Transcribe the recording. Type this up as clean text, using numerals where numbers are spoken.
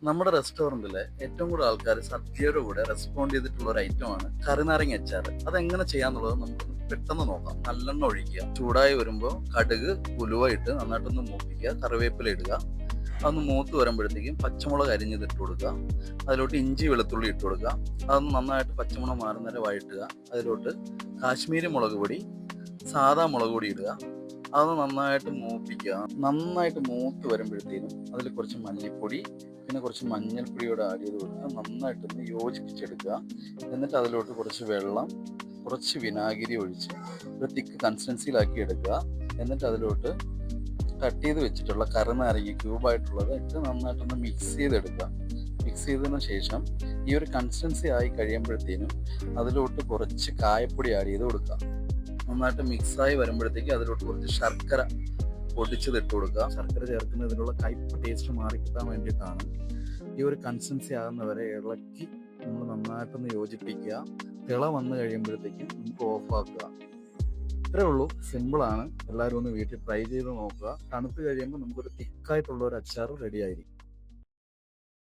നമ്മുടെ റെസ്റ്റോറൻറ്റിലെ ഏറ്റവും കൂടുതൽ ആൾക്കാർ സദ്യയുടെ കൂടെ റെസ്പോണ്ട് ചെയ്തിട്ടുള്ള ഒരു ഐറ്റമാണ് കറിനാരങ്ങ അച്ചാർ. അതെങ്ങനെ ചെയ്യാന്നുള്ളത് നമുക്ക് പെട്ടെന്ന് നോക്കാം. നല്ലെണ്ണ ഒഴിക്കുക, ചൂടായി വരുമ്പോൾ കടുക് ഉലുവ ഇട്ട് നന്നായിട്ടൊന്ന് മൂപ്പിക്കുക, കറിവേപ്പില ഇടുക. അതൊന്ന് മൂത്ത് വരുമ്പോഴത്തേക്കും പച്ചമുളക് അരിഞ്ഞതിട്ട് കൊടുക്കുക, അതിലോട്ട് ഇഞ്ചി വെളുത്തുള്ളി ഇട്ട് കൊടുക്കുക. അതൊന്ന് നന്നായിട്ട് പച്ചമുളക് മാറുന്നവരെ വഴറ്റുക. അതിലോട്ട് കാശ്മീരി മുളക് പൊടി, സാദാ മുളക് പൊടി ഇടുക. അതൊന്ന് നന്നായിട്ട് മൂപ്പിക്കുക. നന്നായിട്ട് മൂത്ത് വരുമ്പോഴത്തേനും അതിൽ കുറച്ച് മല്ലിപ്പൊടി, പിന്നെ കുറച്ച് മഞ്ഞൾപ്പൊടിയോടെ ആഡ് ചെയ്ത് കൊടുക്കുക. നന്നായിട്ടൊന്ന് യോജിപ്പിച്ചെടുക്കുക. എന്നിട്ട് അതിലോട്ട് കുറച്ച് വെള്ളം, കുറച്ച് വിനാഗിരി ഒഴിച്ച് ഒരു തിക്ക് കൺസിസ്റ്റൻസിയിലാക്കി എടുക്കുക. എന്നിട്ട് അതിലോട്ട് കട്ട് ചെയ്ത് വെച്ചിട്ടുള്ള കറിനാരങ്ങ ക്യൂബായിട്ടുള്ളത് ഇട്ട് നന്നായിട്ടൊന്ന് മിക്സ് ചെയ്തെടുക്കുക. മിക്സ് ചെയ്തതിന് ശേഷം ഈ ഒരു കൺസിസ്റ്റൻസി ആയി കഴിയുമ്പോഴത്തേനും അതിലോട്ട് കുറച്ച് കായപ്പൊടി ആഡ് ചെയ്ത് കൊടുക്കുക. നന്നായിട്ട് മിക്സായി വരുമ്പോഴത്തേക്ക് അതിലോട്ട് കുറച്ച് ശർക്കര പൊടിച്ചത് ഇട്ട് കൊടുക്കുക. ശർക്കര ചേർക്കുന്നതിനുള്ള കയ്പ്പ് ടേസ്റ്റ് മാറിക്കിട്ടാൻ വേണ്ടിയിട്ടാണ്. ഈ ഒരു കൺസിസ്റ്റൻസി ആകുന്നവരെ ഇളക്കി നമ്മൾ നന്നായിട്ടൊന്ന് യോജിപ്പിക്കുക. തിള വന്നു കഴിയുമ്പോഴത്തേക്കും നമുക്ക് ഓഫാക്കുക. ഇത്രേ ഉള്ളൂ, സിമ്പിളാണ്. എല്ലാവരും ഒന്ന് വീട്ടിൽ ട്രൈ ചെയ്ത് നോക്കുക. തണുത്ത് കഴിയുമ്പോൾ നമുക്കൊരു തിക്കായിട്ടുള്ള ഒരു അച്ചാർ റെഡി ആയിരിക്കും.